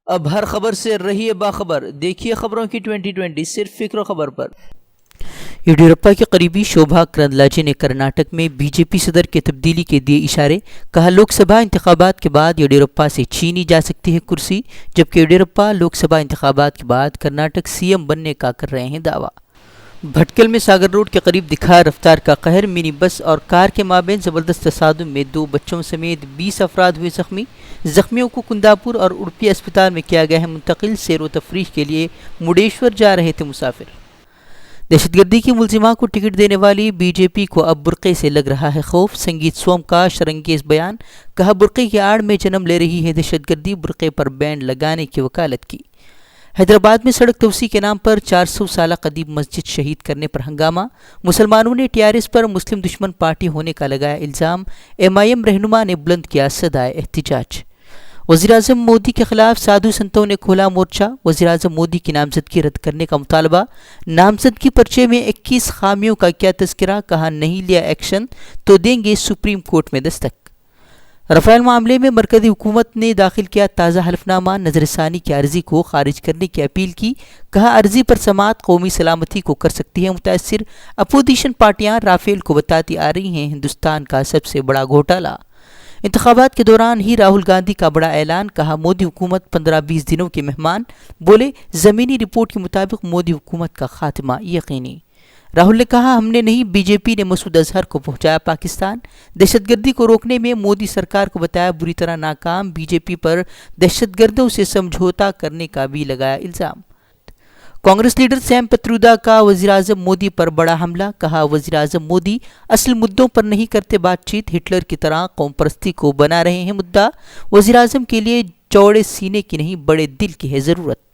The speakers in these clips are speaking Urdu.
اب ہر خبر سے رہیے باخبر، دیکھیے خبروں کی 2020 صرف فکر و خبر پر۔ یڈیورپا کے قریبی شوبھا کرندلاجے نے کرناٹک میں بی جے پی صدر کے تبدیلی کے دیے اشارے، کہا لوک سبھا انتخابات کے بعد یڈیورپا سے چھینی جا سکتی ہے کرسی، جبکہ یڈیورپا لوک سبھا انتخابات کے بعد کرناٹک سی ایم بننے کا کر رہے ہیں دعویٰ۔ بھٹکل میں ساگر روڈ کے قریب دکھا رفتار کا قہر، منی بس اور کار کے مابین زبردست تصادم میں 2 بچوں سمیت 20 افراد ہوئے زخمی، زخمیوں کو کنداپور اور اڑپی اسپتال میں کیا گیا ہے منتقل، سیر و تفریح کے لیے مڈیشور جا رہے تھے مسافر۔ دہشت گردی کی ملزمہ کو ٹکٹ دینے والی بی جے پی کو اب برقعے سے لگ رہا ہے خوف، سنگیت سوم کا شرنگیز بیان، کہا برقعے کی آڑ میں جنم لے رہی ہے دہشت گردی، برقعے پر بین لگانے کی وکالت کی۔ حیدرآباد میں سڑک توسیع کے نام پر 400 سالہ قدیم مسجد شہید کرنے پر ہنگامہ، مسلمانوں نے ٹی آر ایس پر مسلم دشمن پارٹی ہونے کا لگایا الزام، ایم آئی ایم رہنما نے بلند کیا صدائے احتجاج۔ وزیراعظم مودی کے خلاف سادھو سنتوں نے کھولا مورچہ، وزیراعظم مودی کی نامزدگی رد کرنے کا مطالبہ، نامزدگی پرچے میں 21 خامیوں کا کیا تذکرہ، کہا نہیں لیا ایکشن تو دیں گے سپریم کورٹ میں دستک۔ رفیل معاملے میں مرکزی حکومت نے داخل کیا تازہ حلف نامہ، نظر ثانی کی عرضی کو خارج کرنے کی اپیل کی، کہا عرضی پر سماعت قومی سلامتی کو کر سکتی ہے متاثر، اپوزیشن پارٹیاں رافیل کو بتاتی آ رہی ہیں ہندوستان کا سب سے بڑا گھوٹالہ۔ انتخابات کے دوران ہی راہل گاندھی کا بڑا اعلان، کہا مودی حکومت 15-20 دنوں کے مہمان، بولے زمینی رپورٹ کے مطابق مودی حکومت کا خاتمہ یقینی۔ راہل نے کہا ہم نے نہیں، بی جے پی نے مسعود اظہر کو پہنچایا پاکستان، دہشت گردی کو روکنے میں مودی سرکار کو بتایا بری طرح ناکام، بی جے پی پر دہشت گردوں سے سمجھوتا کرنے کا بھی لگایا الزام۔ کانگریس لیڈر سیم پترودا کا وزیراعظم مودی پر بڑا حملہ، کہا وزیراعظم مودی اصل مدوں پر نہیں کرتے بات چیت، ہٹلر کی طرح قوم پرستی کو بنا رہے ہیں مدعا، وزیراعظم کے لیے چوڑے سینے کی نہیں بڑے دل کی ہے ضرورت۔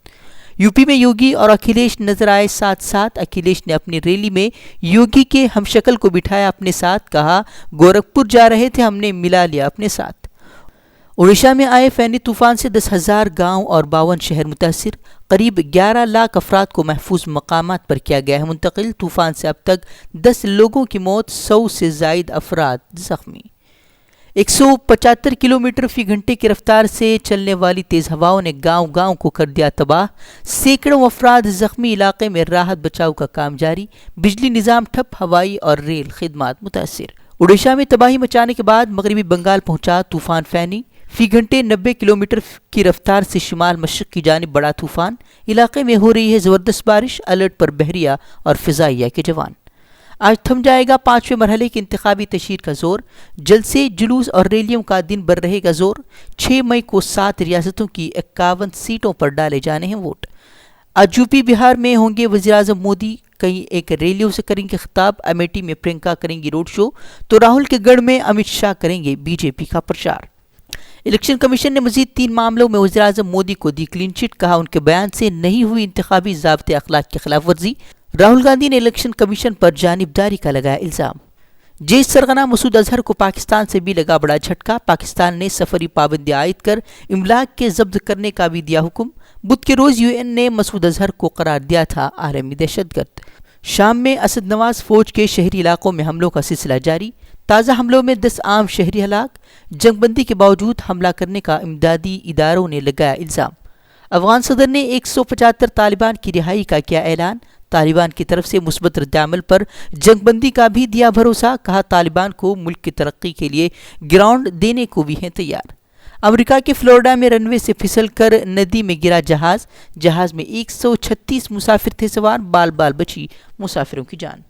یو پی میں یوگی اور اکھلیش نظر آئے ساتھ ساتھ، اکھلیش نے اپنی ریلی میں یوگی کے ہمشکل کو بٹھایا اپنے ساتھ، کہا گورکھپور جا رہے تھے ہم نے ملا لیا اپنے ساتھ۔ اڑیسہ میں آئے فینی طوفان سے 10,000 گاؤں اور 52 شہر متاثر، قریب 11 لاکھ افراد کو محفوظ مقامات پر کیا گیا ہے منتقل، طوفان سے اب تک 10 لوگوں کی موت، 100 سے زائد افراد زخمی۔ 175 کلومیٹر فی گھنٹے کی رفتار سے چلنے والی تیز ہواؤں نے گاؤں گاؤں کو کر دیا تباہ، سینکڑوں افراد زخمی، علاقے میں راحت بچاؤ کا کام جاری، بجلی نظام ٹھپ، ہوائی اور ریل خدمات متاثر۔ اڑیسہ میں تباہی مچانے کے بعد مغربی بنگال پہنچا طوفان فینی، فی گھنٹے 90 کلومیٹر کی رفتار سے شمال مشرق کی جانب بڑا طوفان، علاقے میں ہو رہی ہے زبردست بارش، الرٹ پر بحریہ اور فضائیہ کے جوان۔ آج تھم جائے گا 5ویں مرحلے کی انتخابی تشہیر کا زور، جلسے جلوس اور ریلیوں کا دن بھر رہے گا زور، 6 مئی کو 7 ریاستوں کی 51 سیٹوں پر ڈالے جانے ہیں ووٹ۔ آج یو پی بہار میں ہوں گے وزیراعظم مودی، کئی ایک ریلیوں سے کریں گے خطاب، امیٹھی میں پرینکا کریں گی روڈ شو، تو راہل کے گڑھ میں امت شاہ کریں گے بی جے پی کا پرچار۔ الیکشن کمیشن نے مزید 3 معاملوں میں وزیراعظم مودی کو دی کلین چٹ، کہا ان کے بیان سے نہیں ہوئی انتخابی ضابطۂ اخلاق کی خلاف ورزی، راہل گاندھی نے الیکشن کمیشن پر جانبداری کا لگایا الزام۔ جیش سرغنہ مسعود اظہر کو پاکستان سے بھی لگا بڑا جھٹکا، پاکستان نے سفری پابندی عائد کر املاک کے ضبط کرنے کا بھی دیا حکم، بدھ کے روز یو این نے مسعود اظہر کو قرار دیا تھا عالمی دہشت گرد۔ شام میں اسد نواز فوج کے شہری علاقوں میں حملوں کا سلسلہ جاری، تازہ حملوں میں 10 عام شہری ہلاک، جنگ بندی کے باوجود حملہ کرنے کا امدادی اداروں نے لگایا الزام۔ افغان صدر نے 175 طالبان کی رہائی کا کیا اعلان، طالبان کی طرف سے مثبت رد عمل پر جنگ بندی کا بھی دیا بھروسہ، کہا طالبان کو ملک کی ترقی کے لیے گراؤنڈ دینے کو بھی ہیں تیار۔ امریکہ کے فلوریڈا میں رن وے سے پھسل کر ندی میں گرا جہاز میں 136 مسافر تھے سوار، بال بال بچی مسافروں کی جان۔